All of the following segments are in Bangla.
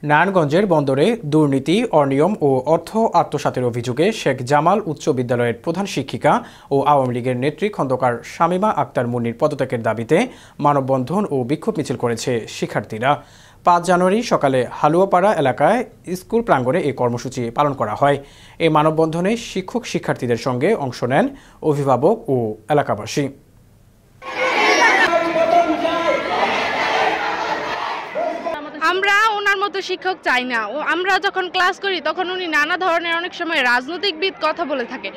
নারায়ণগঞ্জের বন্দরে দুর্নীতি, অনিয়ম ও অর্থ আত্মসাতের অভিযোগে শেখ জামাল উচ্চ বিদ্যালয়ের প্রধান শিক্ষিকা ও আওয়ামী লীগের নেত্রী খন্দকার শামীমা আক্তার মুন্নির পদত্যাগের দাবিতে মানববন্ধন ও বিক্ষোভ মিছিল করেছে শিক্ষার্থীরা। ৫ জানুয়ারি সকালে হালুয়াপাড়া এলাকায় স্কুল প্রাঙ্গণে এই কর্মসূচি পালন করা হয়। এই মানববন্ধনে শিক্ষক শিক্ষার্থীদের সঙ্গে অংশ নেন অভিভাবক ও এলাকাবাসী। আমরা ওনার মতো শিক্ষক চাই না। আমরা যখন ক্লাস করি তখন উনি নানা ধরনের অনেক সময় রাজনৈতিকবিদ কথা বলে থাকে।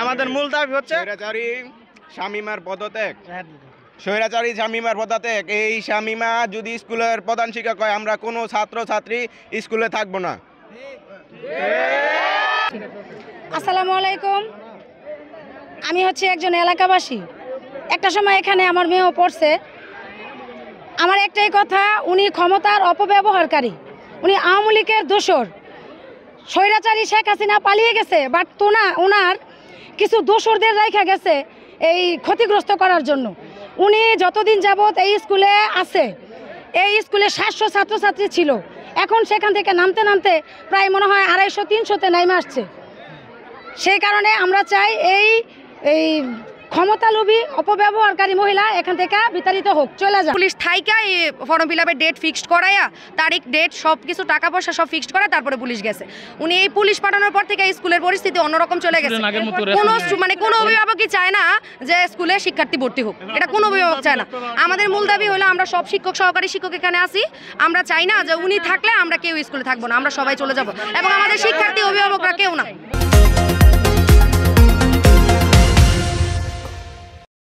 আমাদের মূল দাবি হচ্ছে শামীমার পদত্যাগ। স্বৈরাচারী শামীমার পদত্যাগ। এই শামীমা যদি স্কুলের প্রধান শিক্ষক হয়, আমরা কোনো ছাত্র ছাত্রী স্কুলে থাকবো না। আসসালামু আলাইকুম। আমি হচ্ছে একজন এলাকাবাসী। একটা সময় এখানে আমার মেয়েও পড়ছে। আমার একটাই কথা, উনি ক্ষমতার অপব্যবহারকারী, উনি আওয়ামী লীগের দোসর। স্বৈরাচারী শেখ হাসিনা পালিয়ে গেছে, বাট ওনার কিছু দোসরদের রাইখা গেছে এই ক্ষতিগ্রস্ত করার জন্য। উনি যতদিন যাবৎ এই স্কুলে আছে, এই স্কুলে 700 ছাত্রছাত্রী ছিল, এখন সেখান থেকে নামতে নামতে প্রায় মনে হয় 250-300-তে নামে আসছে। সেই কারণে আমরা চাই এই ক্ষমতালোভী অপব্যবহারকারী মহিলা এখান থেকে বিতাড়িত হোক, চলে যায়। পুলিশ থাইকা এই ফর্ম ফিল আপের ডেট ফিক্সড করাইয়া, তারিখ ডেট সব কিছু টাকা পয়সা সব ফিক্সড করা, তারপরে পুলিশ গেছে। উনি এই পুলিশ পাঠানোর পর থেকে স্কুলের পরিস্থিতি অন্যরকম চলে গেছে। কোনো অভিভাবকই চায় না যে স্কুলে শিক্ষার্থী ভর্তি হোক, এটা কোনো অভিভাবক চায় না। আমাদের মূল দাবি হলো আমরা সব শিক্ষক সহকারী শিক্ষক এখানে আসি, আমরা চাই না যে উনি থাকলে আমরা কেউ স্কুলে থাকবো না, আমরা সবাই চলে যাব এবং আমাদের শিক্ষার্থী অভিভাবকরা কেউ না।